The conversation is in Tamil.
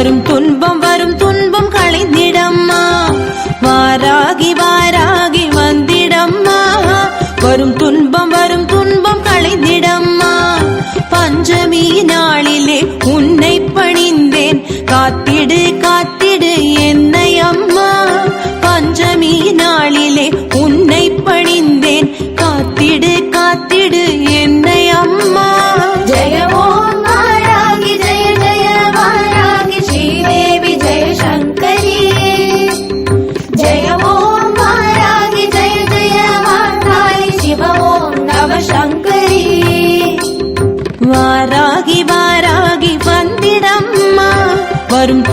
வரும் துன்பம் களைந்திடம்மா வாராகி வாராகி வந்திடம்மா வரும் துன்பம் களைந்திடம்மா பஞ்சமி நாளிலே உன்னை பணிந்தேன் காத்திடு காத்திடு என்னை அம்மா பஞ்சமி நாளிலே உன்னை பணிந்தேன் காத்திடு காத்திடு என்னை அம்மா ஜெய ஓம் வாராகி ஜெய ஜெய வாராகி ஸ்ரீதேவி ஜெய சங்கரி ஜெய ஓம் வாராகி ஜெய ஜெய வாராகி சிவ ஓம் நம சங்கரி வாராகி வாராகி வந்திடம்மா வரும்